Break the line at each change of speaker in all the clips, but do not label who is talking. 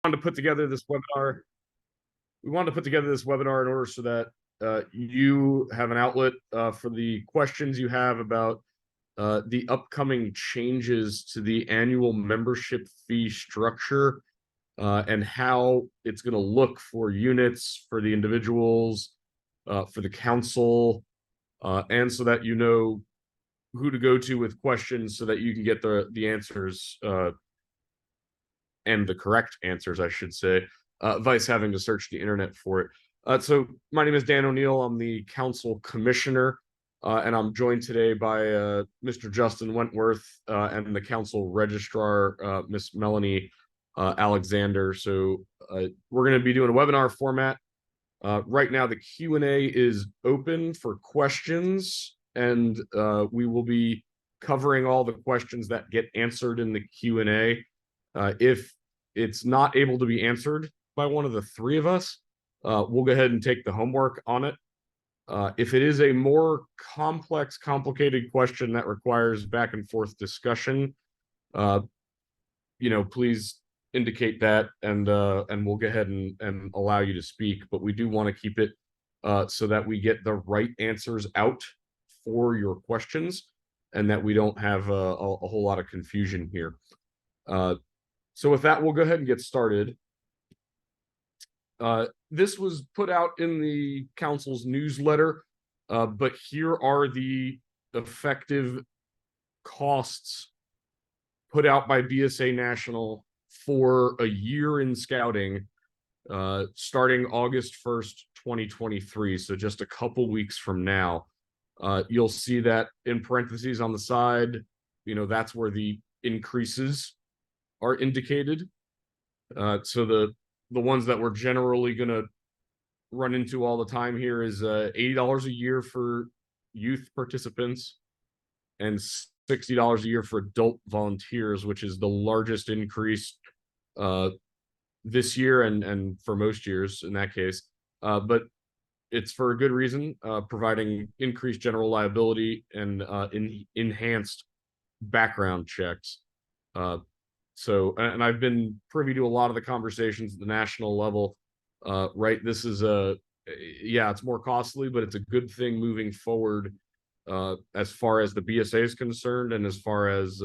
wanted to put together this webinar. We wanted to put together this webinar in order so that you have an outlet for the questions you have about the upcoming changes to the annual membership fee structure and how it's going to look for units, for the individuals, for the council, and so that you know who to go to with questions so that you can get the answers and the correct answers, I should say, vice having to search the internet for it. So my name is Dan O'Neill. I'm the council commissioner, and I'm joined today by Mr. Justin Wentworth and the council registrar, Miss Melanie Alexander. So we're going to be doing a webinar format. Right now, the Q&A is open for questions, and we will be covering all the questions that get answered in the Q&A. If it's not able to be answered by one of the three of us, we'll go ahead and take the homework on it. If it is a more complex, complicated question that requires back and forth discussion, please indicate that, and we'll go ahead and allow you to speak. But we do want to keep it so that we get the right answers out for your questions, and that we don't have a whole lot of confusion here. So with that, we'll go ahead and get started. This was put out in the council's newsletter, but here are the effective costs put out by BSA National for a year in scouting, starting August 1st, 2023. So just a couple weeks from now. You'll see that in parentheses on the side, that's where the increases are indicated. So the ones that we're generally going to run into all the time here is $80 a year for youth participants and $60 a year for adult volunteers, which is the largest increase this year and for most years in that case. But it's for a good reason, providing increased general liability and enhanced background checks. So, and I've been privy to a lot of the conversations at the national level, right? This is it's more costly, but it's a good thing moving forward as far as the BSA is concerned, and as far as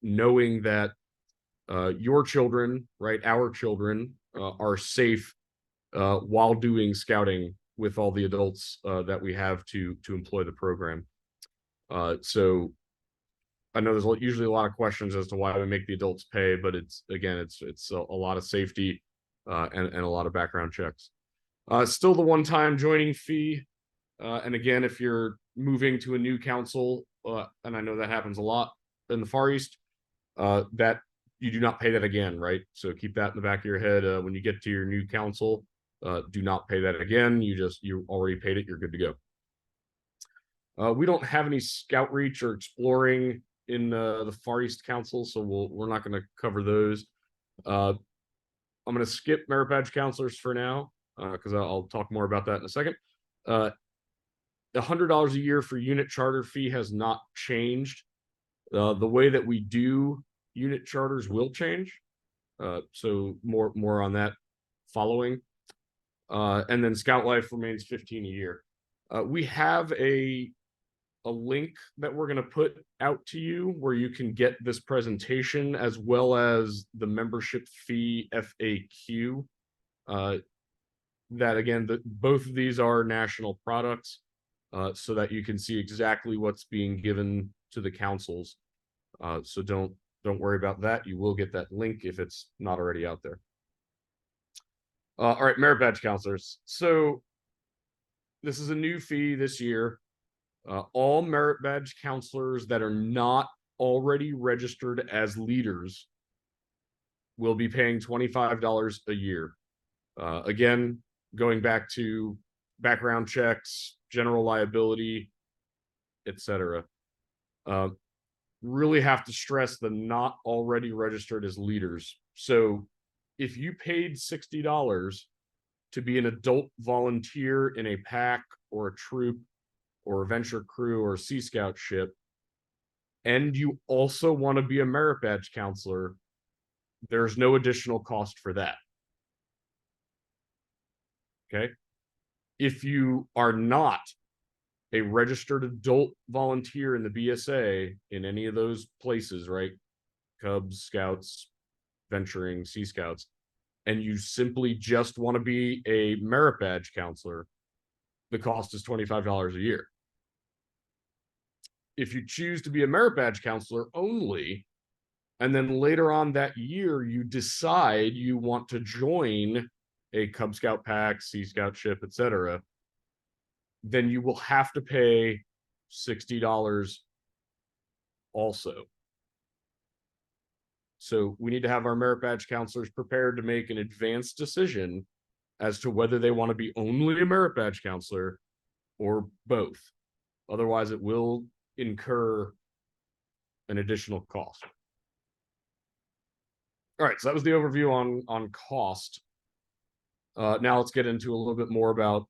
knowing that your children, right, our children, are safe while doing scouting with all the adults that we have to employ the program. So I know there's usually a lot of questions as to why we make the adults pay, but it's a lot of safety and a lot of background checks. Still the one-time joining fee, and again, if you're moving to a new council, and I know that happens a lot in the Far East, that you do not pay that again, right? So keep that in the back of your head. When you get to your new council, do not pay that again. You already paid it. You're good to go. We don't have any scout reach or exploring in the Far East Council, so we're not going to cover those. I'm going to skip merit badge counselors for now because I'll talk more about that in a second. $100 a year for unit charter fee has not changed. The way that we do unit charters will change, so more on that following. And then Scout Life remains $15 a year. We have a link that we're going to put out to you where you can get this presentation as well as the membership fee FAQ. That again, both of these are national products, so that you can see exactly what's being given to the councils. So don't worry about that. You will get that link if it's not already out there. All right, merit badge counselors. So this is a new fee this year. All merit badge counselors that are not already registered as leaders will be paying $25 a year. Again, going back to background checks, general liability, etc. Really have to stress the not already registered as leaders. So if you paid $60 to be an adult volunteer in a pack or a troop or a venture crew or a Sea Scout ship, and you also want to be a merit badge counselor, there's no additional cost for that. Okay. If you are not a registered adult volunteer in the BSA in any of those places, right? Cubs, Scouts, Venturing, Sea Scouts, and you simply just want to be a merit badge counselor, the cost is $25 a year. If you choose to be a merit badge counselor only, and then later on that year you decide you want to join a Cub Scout pack, Sea Scout ship, etc., then you will have to pay $60 also. So we need to have our merit badge counselors prepared to make an advanced decision as to whether they want to be only a merit badge counselor or both. Otherwise, it will incur an additional cost. All right, so that was the overview on cost. Now let's get into a little bit more about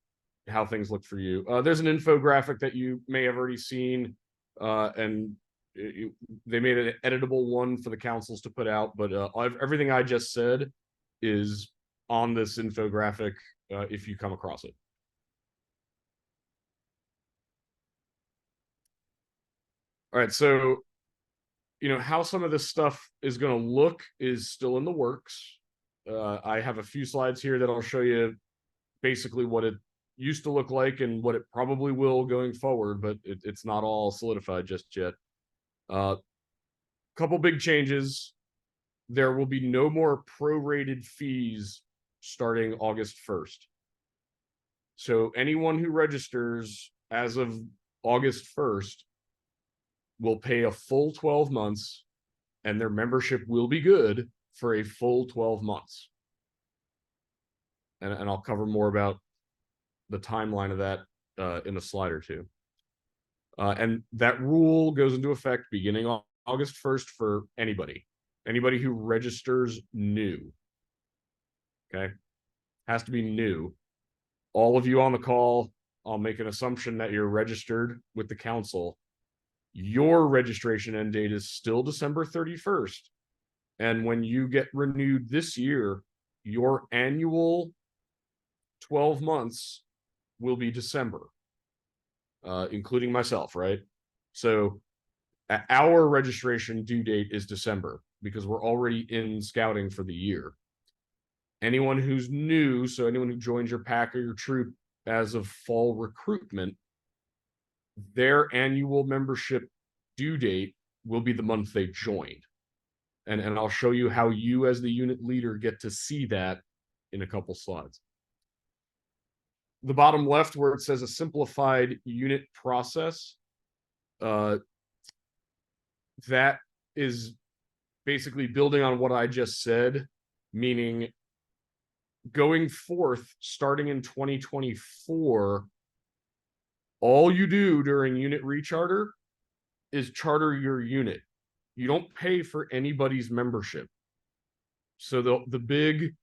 how things look for you. There's an infographic that you may have already seen, and they made an editable one for the councils to put out, but everything I just said is on this infographic if you come across it. All right, so how some of this stuff is going to look is still in the works. I have a few slides here that I'll show you basically what it used to look like and what it probably will going forward, but it's not all solidified just yet. Couple big changes. There will be no more prorated fees starting August 1st. So anyone who registers as of August 1st will pay a full 12 months, and their membership will be good for a full 12 months. And I'll cover more about the timeline of that in a slide or two. And that rule goes into effect beginning on August 1st for anybody who registers new. Okay, has to be new. All of you on the call, I'll make an assumption that you're registered with the council. Your registration end date is still December 31st. And when you get renewed this year, your annual 12 months will be December, including myself, right? So our registration due date is December because we're already in scouting for the year. Anyone who's new, so anyone who joins your pack or your troop as of fall recruitment, their annual membership due date will be the month they joined. And I'll show you how you as the unit leader get to see that in a couple slides. The bottom left where it says a simplified unit process, that is basically building on what I just said, meaning going forth, starting in 2024, all you do during unit recharter is charter your unit. You don't pay for anybody's membership. So the big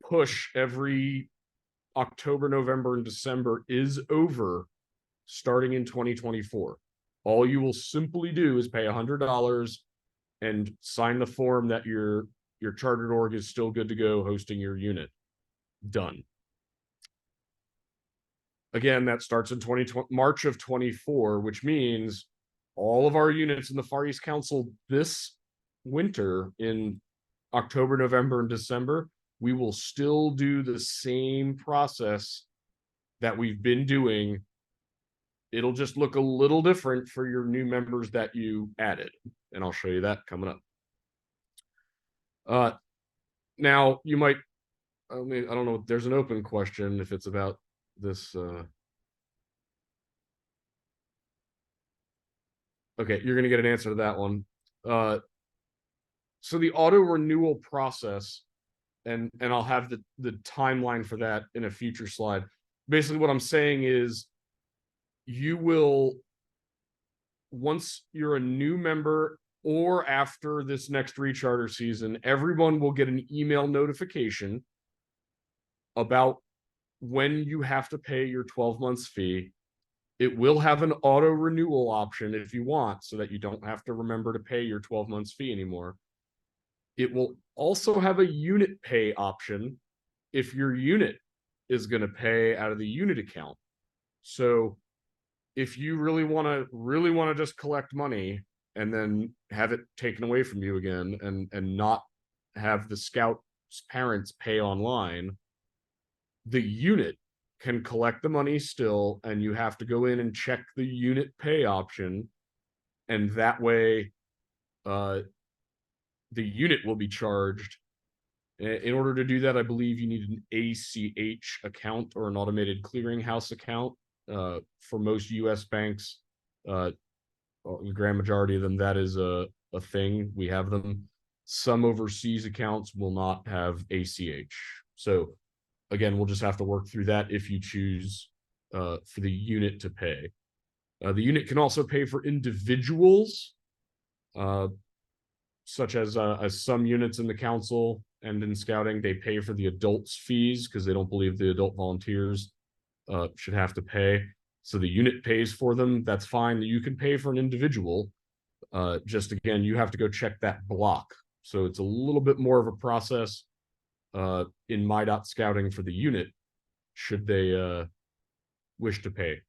push every October, November, and December is over starting in 2024. All you will simply do is pay $100 and sign the form that your chartered org is still good to go hosting your unit. Done. Again, that starts in March of 24, which means all of our units in the Far East Council this winter in October, November, and December, we will still do the same process that we've been doing. It'll just look a little different for your new members that you added, and I'll show you that coming up. Now, you might, I don't know, there's an open question if it's about this. Okay, you're going to get an answer to that one. So the auto renewal process, and I'll have the timeline for that in a future slide. Basically, what I'm saying is you will, once you're a new member or after this next recharter season, everyone will get an email notification about when you have to pay your 12 months fee. It will have an auto renewal option if you want, so that you don't have to remember to pay your 12 months fee anymore. It will also have a unit pay option if your unit is going to pay out of the unit account. So if you really want to just collect money and then have it taken away from you again, and not have the scout's parents pay online, the unit can collect the money still, and you have to go in and check the unit pay option, and that way the unit will be charged. In order to do that, I believe you need an ACH account, or an automated clearinghouse account. For most US banks, the grand majority of them, that is a thing. We have them. Some overseas accounts will not have ACH. So again, we'll just have to work through that if you choose for the unit to pay. The unit can also pay for individuals, such as some units in the council and in scouting, they pay for the adults' fees because they don't believe the adult volunteers should have to pay. So the unit pays for them. That's fine. You can pay for an individual. Just again, you have to go check that block. So it's a little bit more of a process in my.scouting for the unit, should they wish to pay.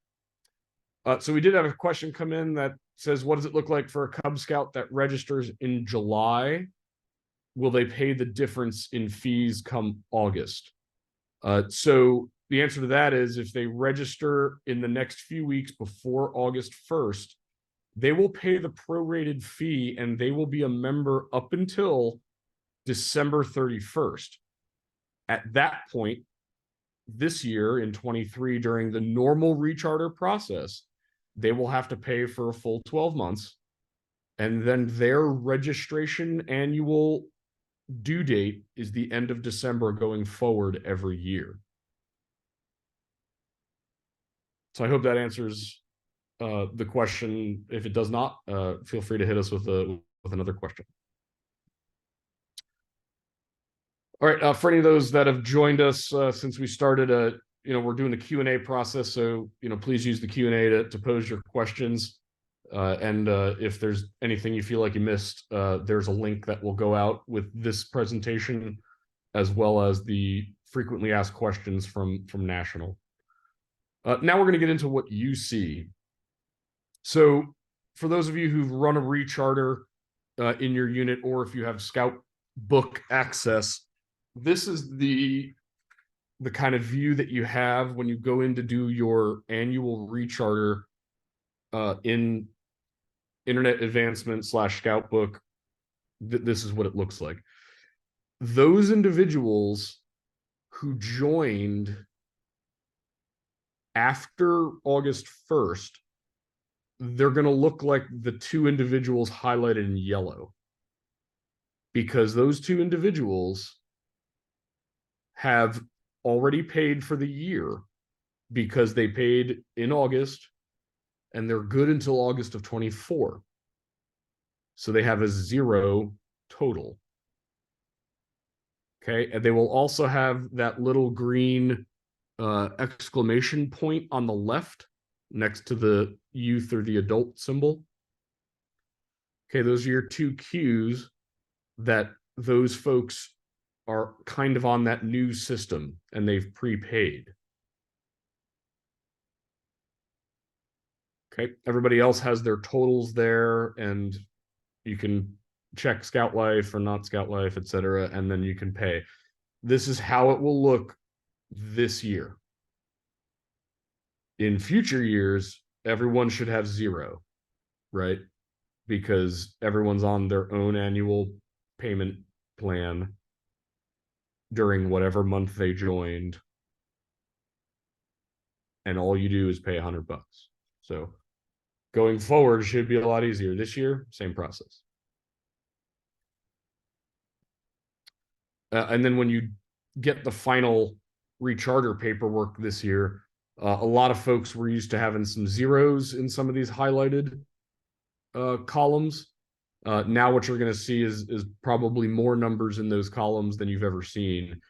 So we did have a question come in that says, what does it look like for a Cub Scout that registers in July? Will they pay the difference in fees come August? So the answer to that is, if they register in the next few weeks before August 1st, they will pay the prorated fee, and they will be a member up until December 31st. At that point, this year in 23, during the normal recharter process, they will have to pay for a full 12 months. And then their registration annual due date is the end of December going forward every year. So I hope that answers the question. If it does not, feel free to hit us with another question. All right, for any of those that have joined us since we started, we're doing the Q&A process, so please use the Q&A to pose your questions. And if there's anything you feel like you missed, there's a link that will go out with this presentation, as well as the frequently asked questions from National. Now we're going to get into what you see. So for those of you who've run a recharter in your unit, or if you have Scout book access, this is the kind of view that you have when you go in to do your annual recharter in Internet Advancement / Scout book. This is what it looks like. Those individuals who joined after August 1st, they're going to look like the two individuals highlighted in yellow, because those two individuals have already paid for the year, because they paid in August and they're good until August of 24. So they have a 0 total. Okay, and they will also have that little green exclamation point on the left next to the youth or the adult symbol. Okay, those are your two cues that those folks are kind of on that new system and they've prepaid. Okay, everybody else has their totals there, and you can check Scout Life or not Scout Life, etc., and then you can pay. This is how it will look this year. In future years, everyone should have 0, right? Because everyone's on their own annual payment plan during whatever month they joined, and all you do is pay $100. So going forward should be a lot easier. This year, same process. And then when you get the final recharter paperwork this year, a lot of folks were used to having some zeros in some of these highlighted columns. Now what you're going to see is probably more numbers in those columns than you've ever seen.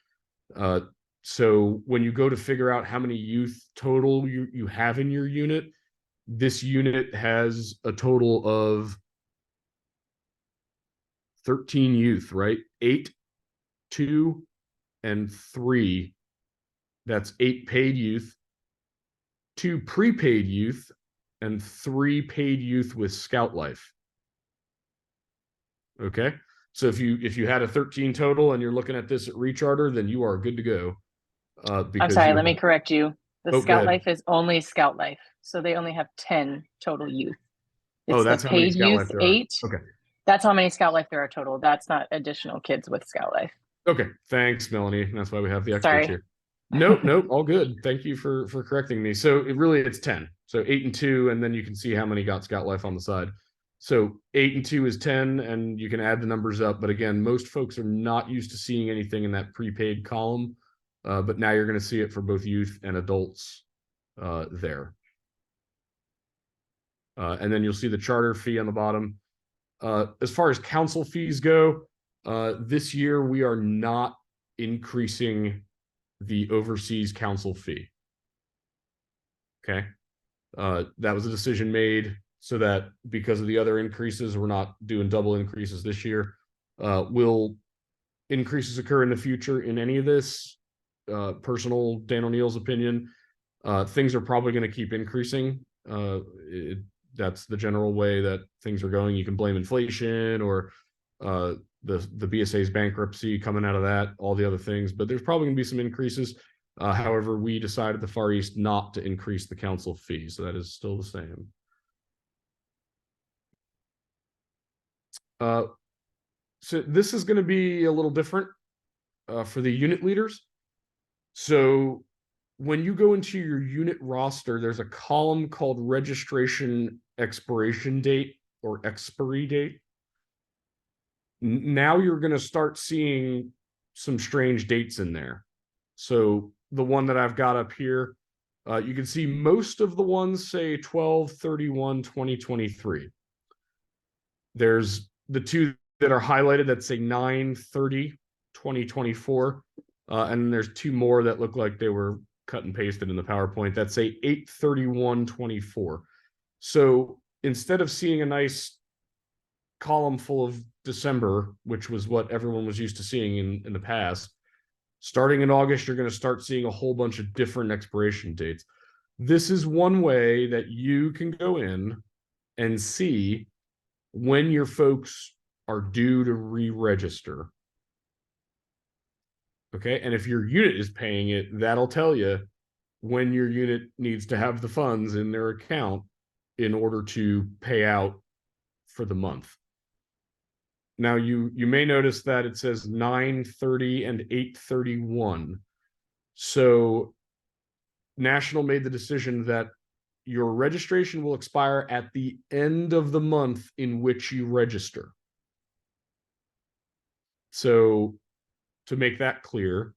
So when you go to figure out how many youth total you have in your unit, this unit has a total of 13 youth, right? 8, 2, and 3. That's 8 paid youth, 2 prepaid youth, and 3 paid youth with Scout Life. Okay, so if you had a 13 total and you're looking at this at Recharter, then you are good to go.
I'm
Because
sorry,
you
let me
have,
correct you. The
oh, go
Scout
ahead.
Life is only Scout Life. So they only have 10 total youth.
Oh,
It's the
that's how many
paid
Scout
youth,
Life there are.
8.
Okay.
That's how many Scout Life there are total. That's not additional kids with Scout Life.
Okay. Thanks, Melanie. That's why we have the experts
Sorry.
here. Nope, all good. Thank you for correcting me. So it's 10. So 8 and 2, and then you can see how many got Scout Life on the side. So 8 and 2 is 10, and you can add the numbers up. But again, most folks are not used to seeing anything in that prepaid column. But now you're going to see it for both youth and adults there. And then you'll see the charter fee on the bottom. As far as council fees go, this year we are not increasing the overseas council fee. Okay. That was a decision made so that because of the other increases, we're not doing double increases this year. Will increases occur in the future in any of this? Personal Dan O'Neill's opinion, things are probably going to keep increasing. That's the general way that things are going. You can blame inflation or the BSA's bankruptcy coming out of that, all the other things, but there's probably going to be some increases. However, we decided the Far East not to increase the council fee, so that is still the same. So this is going to be a little different for the unit leaders. So when you go into your unit roster, there's a column called registration expiration date or expiry date. Now you're going to start seeing some strange dates in there. So the one that I've got up here, you can see most of the ones say 12/31/2023. There's the 2 that are highlighted that say 9/30/2024. And there's 2 more that look like they were cut and pasted in the PowerPoint that say 8/31/24. So instead of seeing a nice column full of December, which was what everyone was used to seeing in the past, starting in August, you're going to start seeing a whole bunch of different expiration dates. This is one way that you can go in and see when your folks are due to re-register. Okay, and if your unit is paying it, that'll tell you when your unit needs to have the funds in their account in order to pay out for the month. Now you may notice that it says 9/30 and 8/31. So National made the decision that your registration will expire at the end of the month in which you register. So to make that clear,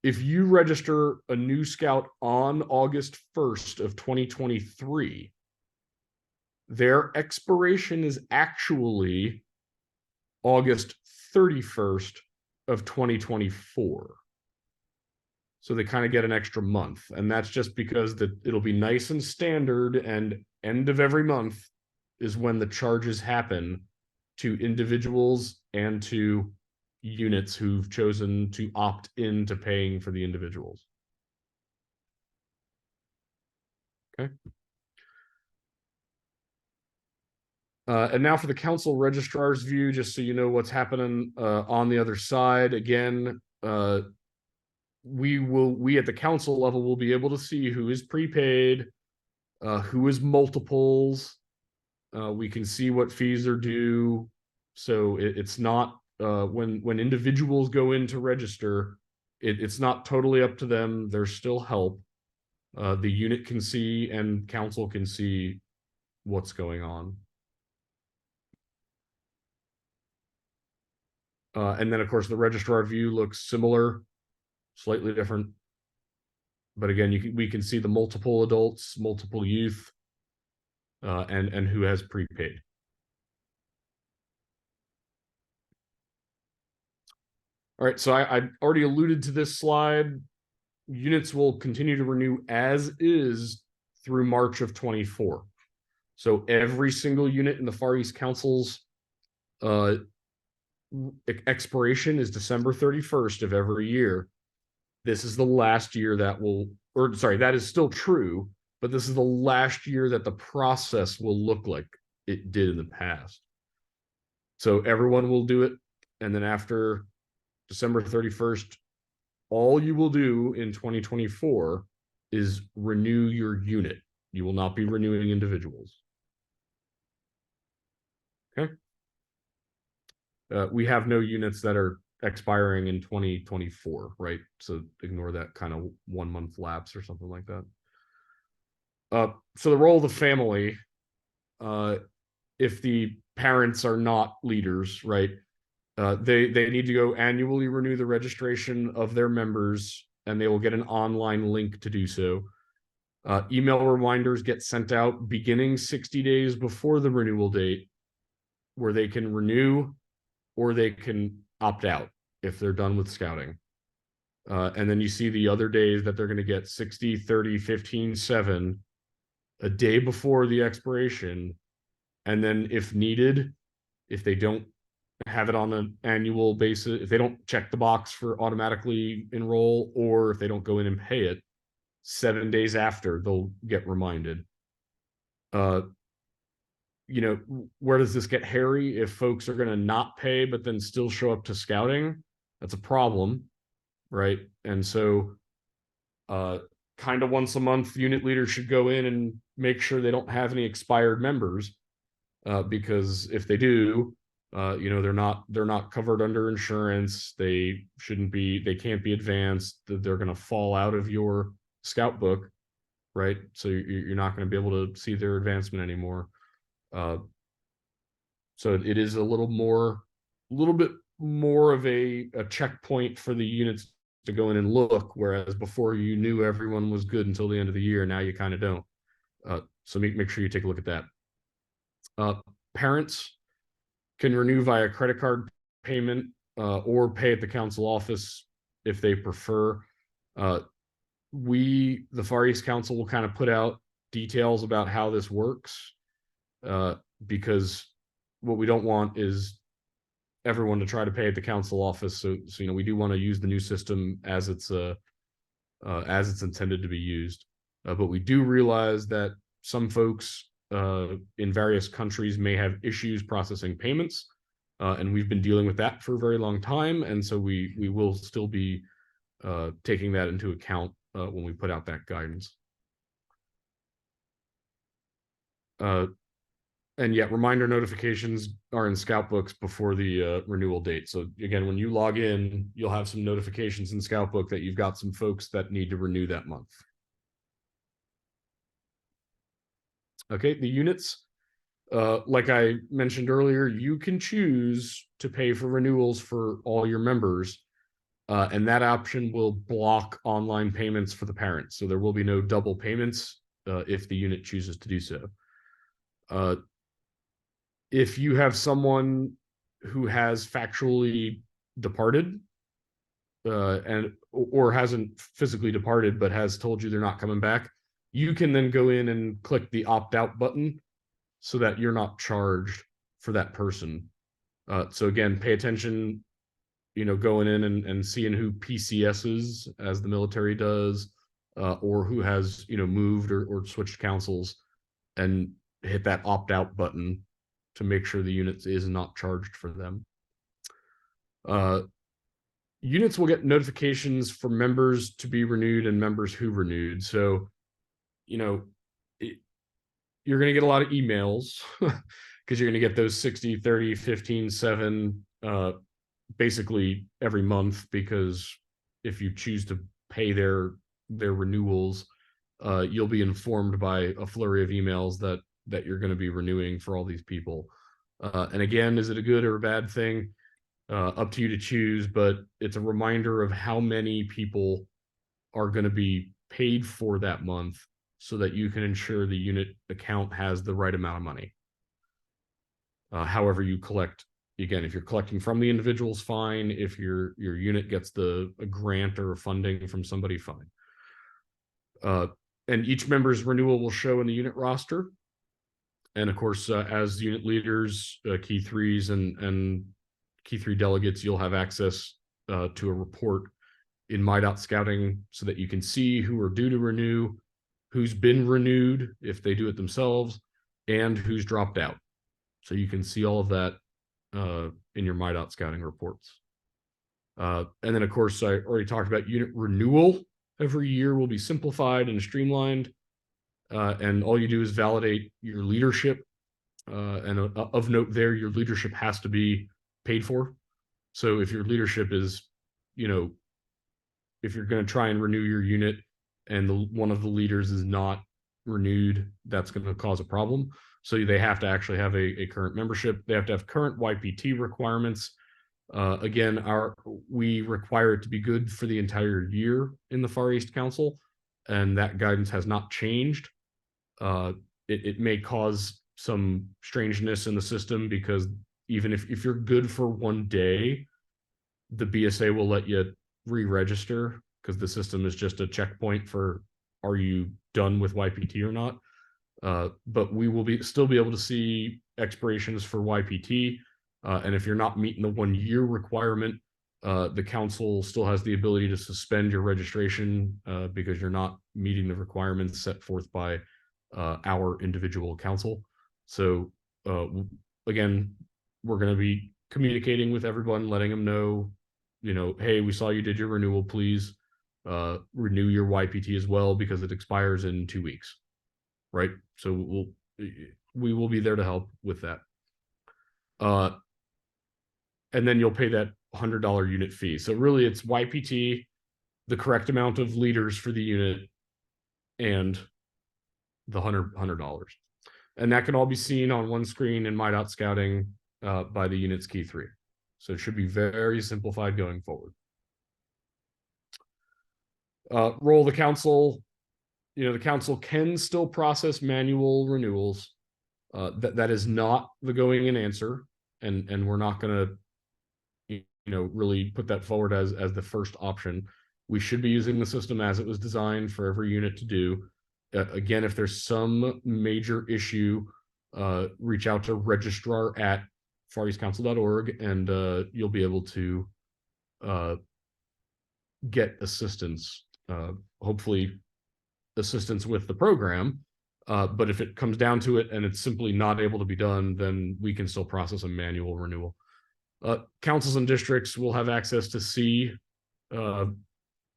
if you register a new scout on August 1st of 2023, their expiration is actually August 31st of 2024. So they kind of get an extra month. And that's just because it'll be nice and standard, and end of every month is when the charges happen to individuals and to units who've chosen to opt into paying for the individuals. Okay. And now for the council registrar's view, just so you know what's happening on the other side. Again, we at the council level will be able to see who is prepaid, who is multiples. We can see what fees are due. So it's not when individuals go in to register, it's not totally up to them. There's still help. The unit can see and council can see what's going on. And then, of course, the registrar view looks similar, slightly different. But again, we can see the multiple adults, multiple youth, and who has prepaid. All right, so I already alluded to this slide. Units will continue to renew as is through March of 24. So every single unit in the Far East Council's expiration is December 31st of every year. This is the last year that will, or sorry, that is still true, but this is the last year that the process will look like it did in the past. So everyone will do it. And then after December 31st, all you will do in 2024 is renew your unit. You will not be renewing individuals. Okay. We have no units that are expiring in 2024, right? So ignore that kind of 1 month lapse or something like that. So the role of the family, if the parents are not leaders, right? They need to go annually renew the registration of their members, and they will get an online link to do so. Email reminders get sent out beginning 60 days before the renewal date, where they can renew or they can opt out if they're done with scouting. And then you see the other days that they're going to get 60, 30, 15, 7 a day before the expiration. And then if needed, if they don't have it on an annual basis, if they don't check the box for automatically enroll, or if they don't go in and pay it, 7 days after, they'll get reminded. You know, where does this get hairy? If folks are going to not pay but then still show up to scouting, that's a problem, right? And so kind of once a month, unit leaders should go in and make sure they don't have any expired members, because if they do, you know, they're not covered under insurance. They can't be advanced. They're going to fall out of your scout book, right? So you're not going to be able to see their advancement anymore. So it is a little bit more of a checkpoint for the units to go in and look, whereas before you knew everyone was good until the end of the year. Now you kind of don't. So make sure you take a look at that. Parents can renew via credit card payment, or pay at the council office if they prefer. The Far East Council will kind of put out details about how this works, because what we don't want is everyone to try to pay at the council office. So you know, we do want to use the new system as it's intended to be used. But we do realize that some folks in various countries may have issues processing payments, and we've been dealing with that for a very long time. And so we will still be taking that into account when we put out that guidance. And yet reminder notifications are in scout books before the renewal date. So again, when you log in, you'll have some notifications in scout book that you've got some folks that need to renew that month. Okay, the units, like I mentioned earlier, you can choose to pay for renewals for all your members, and that option will block online payments for the parents. So there will be no double payments if the unit chooses to do so. If you have someone who has factually departed, or hasn't physically departed but has told you they're not coming back, you can then go in and click the opt-out button so that you're not charged for that person. So again, pay attention, you know, going in and seeing who PCSs, as the military does, or who has, you know, moved or switched councils, and hit that opt-out button to make sure the unit is not charged for them. Units will get notifications for members to be renewed and members who renewed. So, you know, you're going to get a lot of emails because you're going to get those 60, 30, 15, 7, basically every month, because if you choose to pay their renewals, you'll be informed by a flurry of emails that you're going to be renewing for all these people. And again, is it a good or a bad thing? Up to you to choose, but it's a reminder of how many people are going to be paid for that month, so that you can ensure the unit account has the right amount of money. However you collect, again, if you're collecting from the individuals, fine. If your unit gets a grant or funding from somebody, fine. And each member's renewal will show in the unit roster. And of course, as unit leaders, key threes and Key 3 delegates, you'll have access to a report in My.Scouting so that you can see who are due to renew, who's been renewed if they do it themselves, and who's dropped out. So you can see all of that in your My.Scouting reports. And then, of course, I already talked about unit renewal. Every year will be simplified and streamlined. And all you do is validate your leadership. And of note there, your leadership has to be paid for. So if your leadership is, if you're going to try and renew your unit and one of the leaders is not renewed, that's going to cause a problem. So they have to actually have a current membership. They have to have current YPT requirements. Again, we require it to be good for the entire year in the Far East Council, and that guidance has not changed. It may cause some strangeness in the system because even if you're good for one day, the BSA will let you re-register because the system is just a checkpoint for are you done with YPT or not. But we will still be able to see expirations for YPT. And if you're not meeting the 1 year requirement, the council still has the ability to suspend your registration because you're not meeting the requirements set forth by our individual council. So again, we're going to be communicating with everyone, letting them know, hey, we saw you did your renewal, please renew your YPT as well because it expires in 2 weeks, right? So we will be there to help with that. And then you'll pay that $100 unit fee. So really it's YPT, the correct amount of leaders for the unit, and the $100. And that can all be seen on one screen in My.Scouting by the unit's Key 3. So it should be very simplified going forward. Role of the council. The council can still process manual renewals. That is not the going in answer. And we're not going to really put that forward as the first option. We should be using the system as it was designed for every unit to do. Again, if there's some major issue, reach out to registrar@fareastcouncil.org and you'll be able to get assistance, hopefully assistance with the program. But if it comes down to it and it's simply not able to be done, then we can still process a manual renewal. Councils and districts will have access to see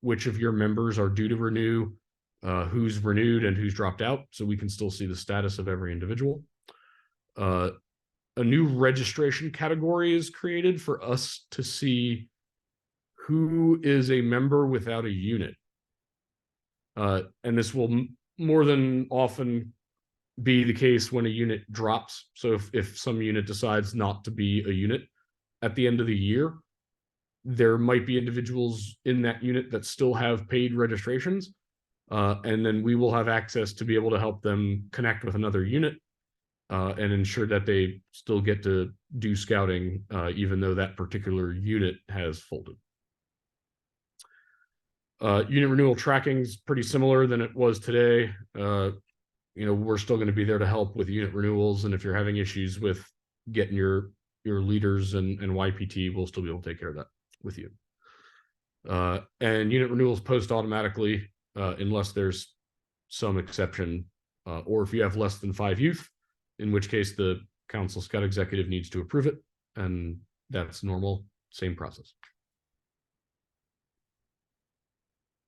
which of your members are due to renew, who's renewed and who's dropped out, so we can still see the status of every individual. A new registration category is created for us to see who is a member without a unit. And this will more than often be the case when a unit drops. So if some unit decides not to be a unit at the end of the year, there might be individuals in that unit that still have paid registrations. And then we will have access to be able to help them connect with another unit and ensure that they still get to do scouting, even though that particular unit has folded. Unit renewal tracking is pretty similar than it was today. We're still going to be there to help with unit renewals. And if you're having issues with getting your leaders and YPT, we'll still be able to take care of that with you. And unit renewals post automatically unless there's some exception, or if you have less than 5 youth, in which case the council scout executive needs to approve it, and that's normal, same process.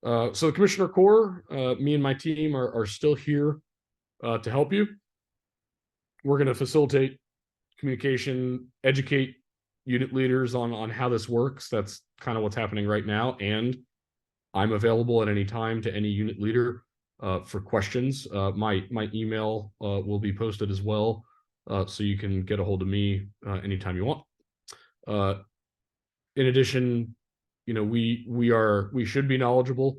So the Commissioner Corps, me and my team are still here to help you. We're going to facilitate communication, educate unit leaders on how this works. That's kind of what's happening right now. And I'm available at any time to any unit leader for questions. My email will be posted as well, so you can get a hold of me anytime you want. In addition, we should be knowledgeable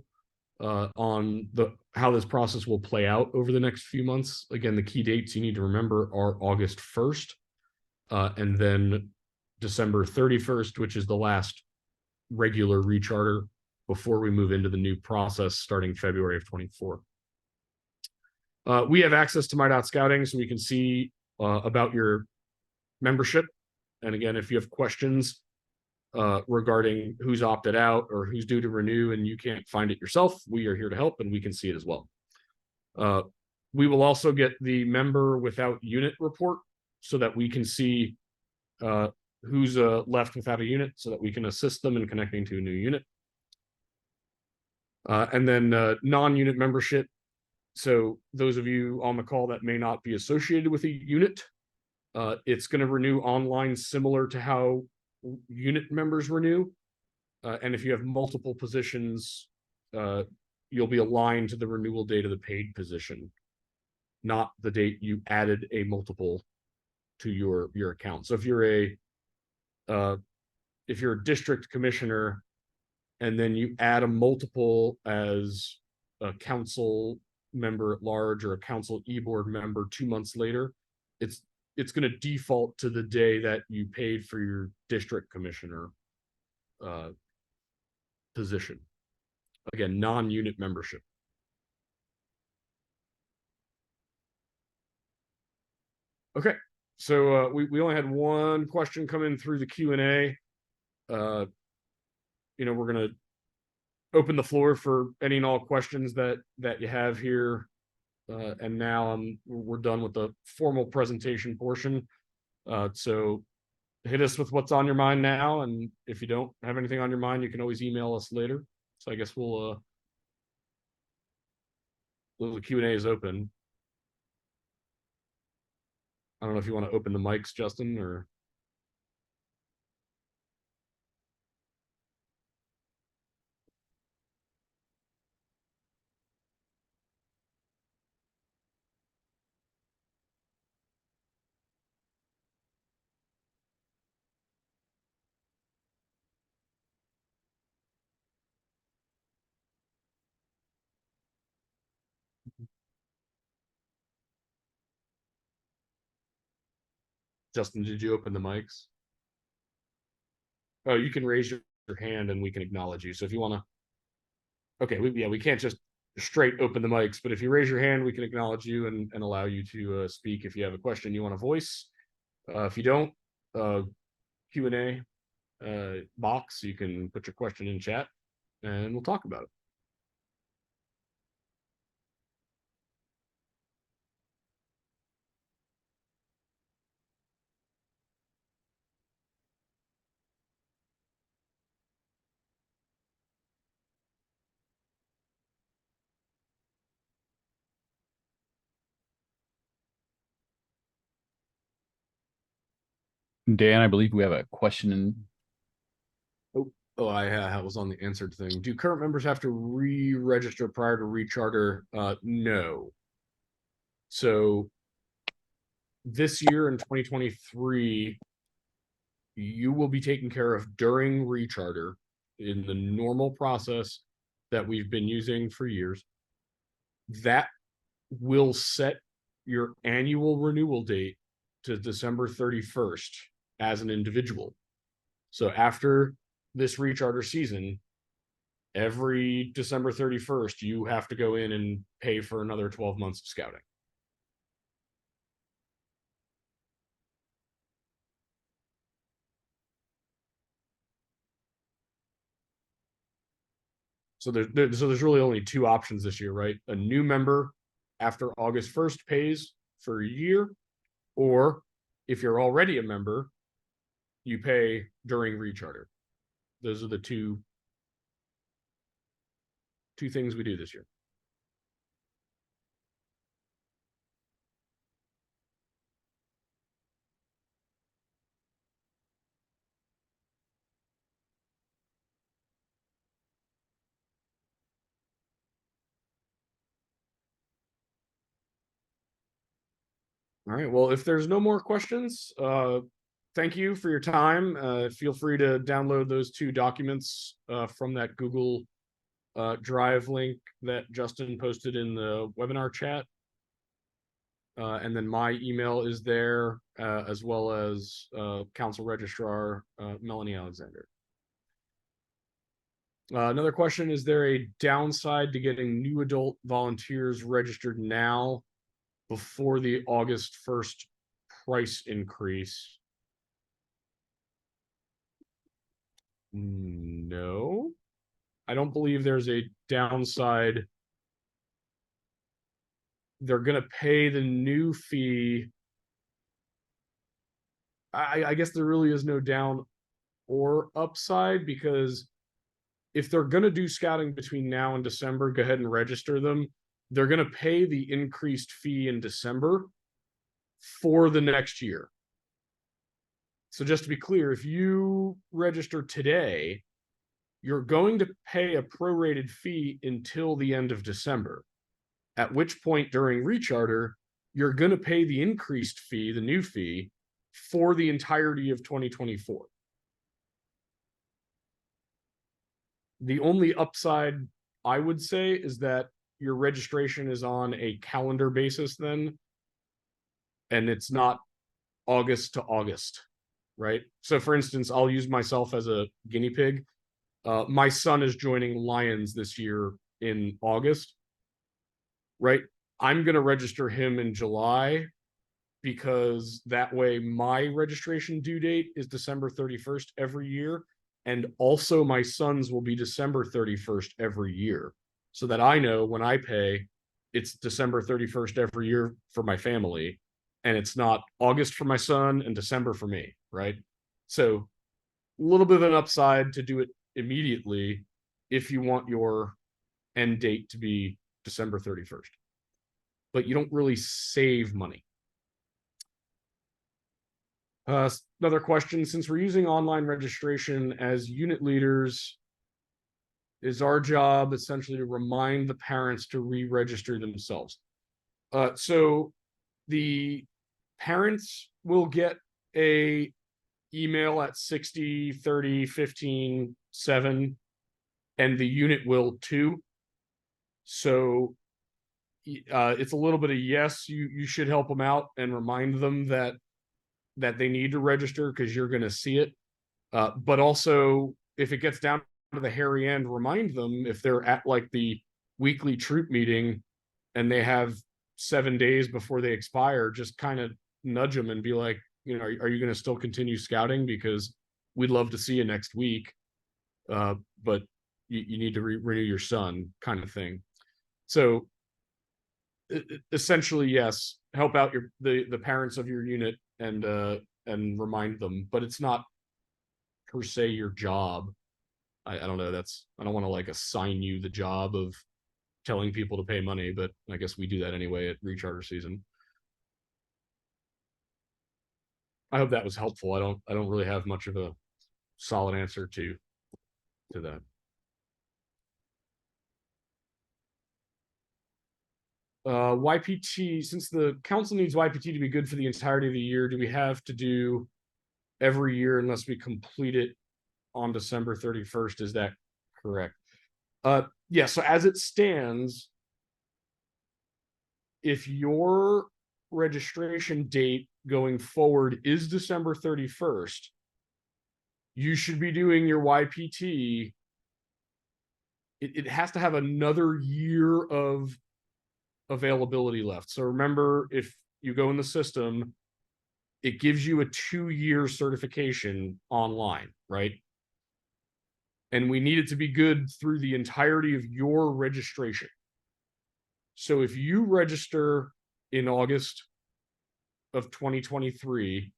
on how this process will play out over the next few months. Again, the key dates you need to remember are August 1st and then December 31st, which is the last regular recharter before we move into the new process starting February of 24. We have access to My.Scouting, so we can see about your membership. And again, if you have questions, regarding who's opted out or who's due to renew and you can't find it yourself, we are here to help and we can see it as well. We will also get the member without unit report so that we can see who's left without a unit so that we can assist them in connecting to a new unit. And then non-unit membership. So those of you on the call that may not be associated with a unit, it's going to renew online similar to how unit members renew. And if you have multiple positions, you'll be aligned to the renewal date of the paid position, not the date you added a multiple to your account. So if you're a district commissioner and then you add a multiple as a council member at large or a council e-board member 2 months later, it's going to default to the day that you paid for your district commissioner position. Again, non-unit membership. Okay, so we only had one question come in through the Q&A. We're going to open the floor for any and all questions that you have here. And now we're done with the formal presentation portion. So hit us with what's on your mind now. And if you don't have anything on your mind, you can always email us later. So I guess the Q&A is open. I don't know if you want to open the mics, Justin, or. Justin, did you open the mics? Oh, you can raise your hand and we can acknowledge you. So if you want to. Okay, we can't just straight open the mics, but if you raise your hand, we can acknowledge you and allow you to speak if you have a question you want to voice. If you don't, Q&A box, you can put your question in chat and we'll talk about it.
Dan, I believe we have a question.
I was on the answered thing. Do current members have to re-register prior to recharter? No. So this year in 2023, you will be taken care of during recharter in the normal process that we've been using for years. That will set your annual renewal date to December 31st as an individual. So after this recharter season, every December 31st, you have to go in and pay for another 12 months of scouting. So there's really only two options this year, right? A new member after August 1st pays for a year, or if you're already a member, you pay during recharter. Those are the two things we do this year. All right, well, if there's no more questions, thank you for your time. Feel free to download those two documents from that Google Drive link that Justin posted in the webinar chat. And then my email is there, as well as Council Registrar Melanie Alexander. Another question, is there a downside to getting new adult volunteers registered now before the August 1st price increase? No, I don't believe there's a downside. They're going to pay the new fee. I guess there really is no down or upside, because if they're going to do scouting between now and December, go ahead and register them. They're going to pay the increased fee in December for the next year. So just to be clear, if you register today, you're going to pay a prorated fee until the end of December, at which point during recharter, you're going to pay the increased fee, the new fee, for the entirety of 2024. The only upside I would say is that your registration is on a calendar basis then, and it's not August to August, right? So for instance, I'll use myself as a guinea pig. My son is joining Lions this year in August, right? I'm going to register him in July, because that way my registration due date is December 31st every year. And also my son's will be December 31st every year, so that I know when I pay, it's December 31st every year for my family, and it's not August for my son and December for me, right? So a little bit of an upside to do it immediately if you want your end date to be December 31st. But you don't really save money. Another question, since we're using online registration as unit leaders, is our job essentially to remind the parents to re-register themselves? So the parents will get a email at 60, 30, 15, 7, and the unit will too. So it's a little bit of yes, you should help them out and remind them that they need to register, because you're going to see it. But also, if it gets down to the hairy end, remind them, if they're at like the weekly troop meeting and they have 7 days before they expire, just kind of nudge them and be like, you know, are you going to still continue scouting? Because we'd love to see you next week. But you need to renew your son, kind of thing. So essentially, yes, help out the parents of your unit and remind them, but it's not per se your job. I don't know, I don't want to like assign you the job of telling people to pay money, but I guess we do that anyway at recharter season. I hope that was helpful. I don't really have much of a solid answer to that. YPT, since the council needs YPT to be good for the entirety of the year, do we have to do every year unless we complete it on December 31st? Is that correct? Yeah, so as it stands, if your registration date going forward is December 31st, you should be doing your YPT. It has to have another year of availability left. So remember, if you go in the system, it gives you a 2-year certification online, right? And we need it to be good through the entirety of your registration. So if you register in August of 2023,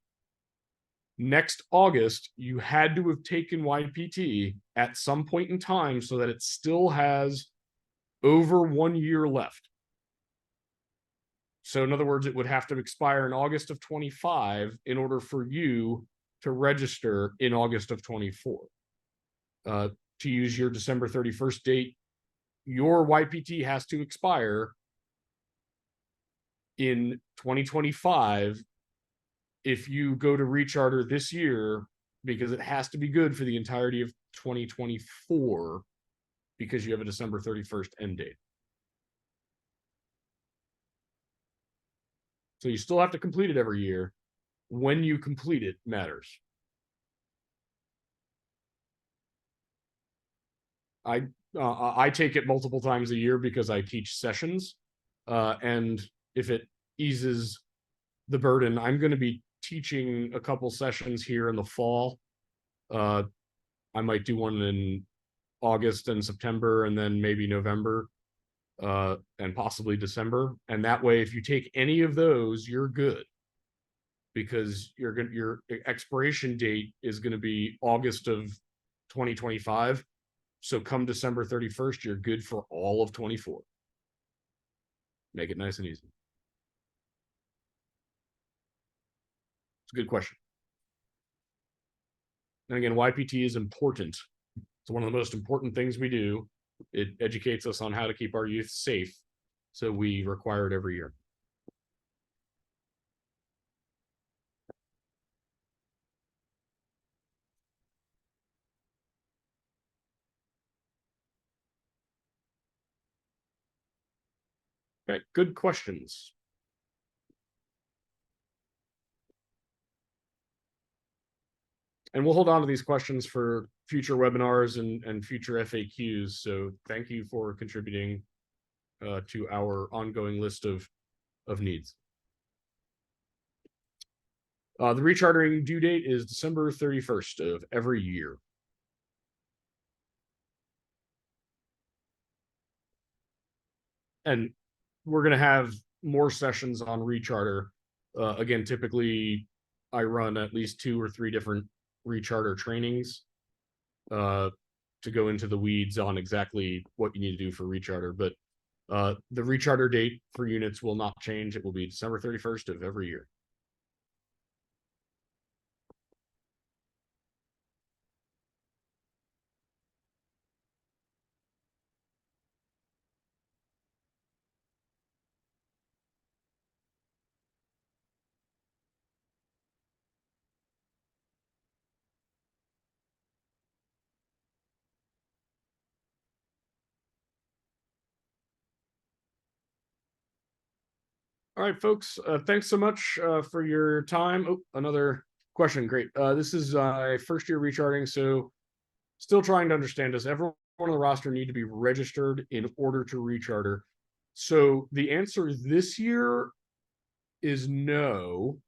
next August, you had to have taken YPT at some point in time so that it still has over 1 year left. So in other words, it would have to expire in August of 25 in order for you to register in August of 24. To use your December 31st date, your YPT has to expire in 2025 if you go to recharter this year, because it has to be good for the entirety of 2024 because you have a December 31st end date. So you still have to complete it every year. When you complete it matters. I take it multiple times a year because I teach sessions, and if it eases the burden, I'm going to be teaching a couple sessions here in the fall. I'm I might do one in August and September, and then maybe November, and possibly December. And that way, if you take any of those, you're good, because your expiration date is going to be August of 2025. So come December 31st, you're good for all of 24. Make it nice and easy. It's a good question. And again, YPT is important. It's one of the most important things we do. It educates us on how to keep our youth safe. So we require it every year. Okay, good questions. And we'll hold on to these questions for future webinars and future FAQs. So thank you for contributing to our ongoing list of needs. The rechartering due date is December 31st of every year. And we're going to have more sessions on recharter. Again, typically I run at least 2 or 3 different recharter trainings to go into the weeds on exactly what you need to do for recharter. But the recharter date for units will not change. It will be December 31st of every year. All right, folks, thanks so much for your time. Oh, another question. Great. This is first year recharting. So still trying to understand, does everyone on the roster need to be registered in order to recharter? So the answer this year is no.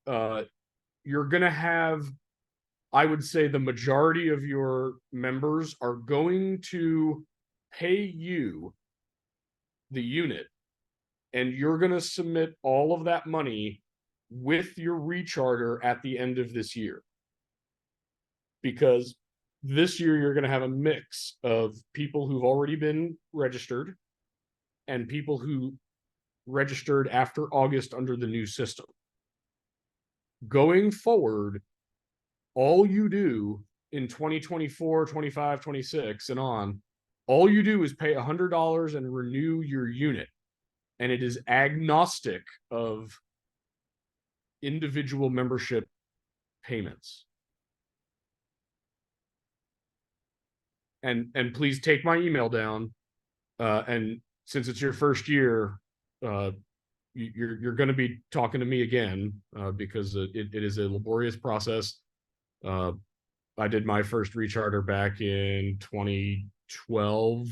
You're going to have, I would say the majority of your members are going to pay you the unit, and you're going to submit all of that money with your recharter at the end of this year. Because this year you're going to have a mix of people who've already been registered and people who registered after August under the new system. Going forward, all you do in 2024, 25, 26 and on, all you do is pay $100 and renew your unit. And it is agnostic of individual membership payments. And please take my email down. And since it's your first year, you're going to be talking to me again because it is a laborious process. I did my first recharter back in 2012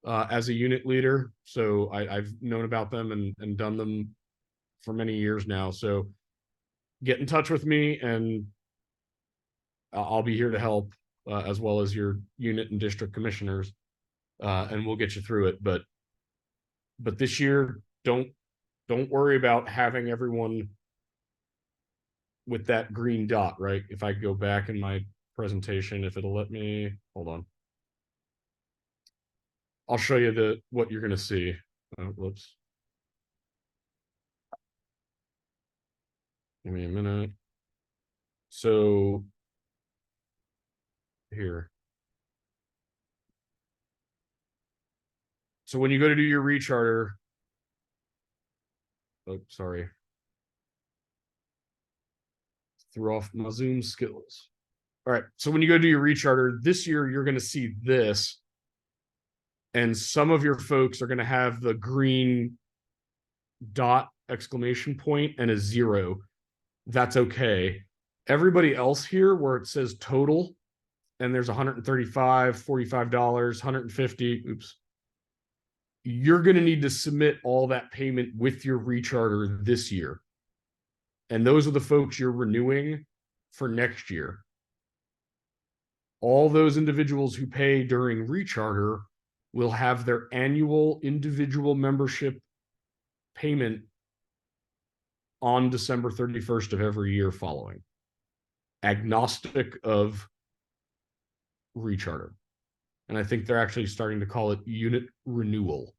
as a unit leader. So I've known about them and done them for many years now. So get in touch with me and I'll be here to help as well as your unit and district commissioners. And we'll get you through it. But this year, don't worry about having everyone with that green dot, right? If I go back in my presentation, if it'll let me, hold on. I'll show you what you're going to see. Whoops. Give me a minute. So here. So when you go to do your recharter, oh, sorry. Threw off my Zoom skills. All right. So when you go do your recharter this year, you're going to see this. And some of your folks are going to have the green dot exclamation point and a 0. That's okay. Everybody else here where it says total and there's $135, $45, $150, oops. You're going to need to submit all that payment with your recharter this year. And those are the folks you're renewing for next year. all those individuals who pay during recharter will have their annual individual membership payment on December 31st of every year following, agnostic of recharter. And I think they're actually starting to call it unit renewal.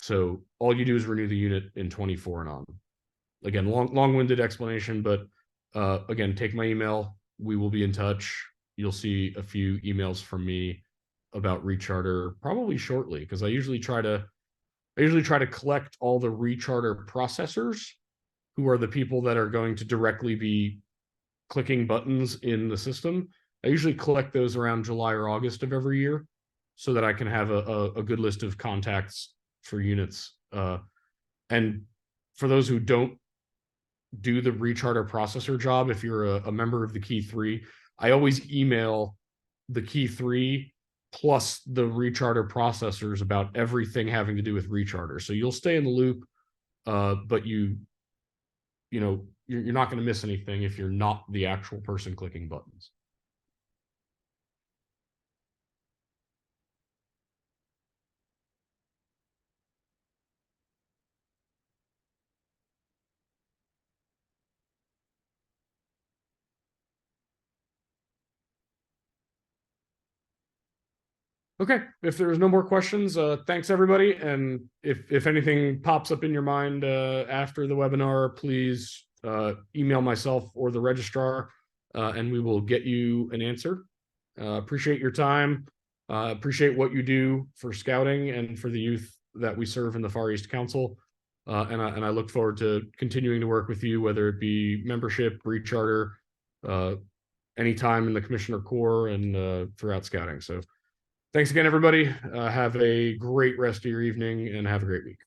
So all you do is renew the unit in 24 and on. Again, long-winded explanation, but again, take my email. We will be in touch. You'll see a few emails from me about recharter probably shortly, because I usually try to collect all the recharter processors, who are the people that are going to directly be clicking buttons in the system. I usually collect those around July or August of every year, so that I can have a good list of contacts for units. And for those who don't do the recharter processor job, if you're a member of the Key 3, I always email the Key 3 plus the recharter processors about everything having to do with recharter. So you'll stay in the loop, but you're not going to miss anything if you're not the actual person clicking buttons. Okay, if there's no more questions, thanks everybody. And if anything pops up in your mind after the webinar, please email myself or the registrar, and we will get you an answer. Appreciate your time. Appreciate what you do for scouting and for the youth that we serve in the Far East Council. And I look forward to continuing to work with you, whether it be membership, recharter, anytime in the Commissioner Corps and throughout scouting. So thanks again, everybody. Have a great rest of your evening and have a great week.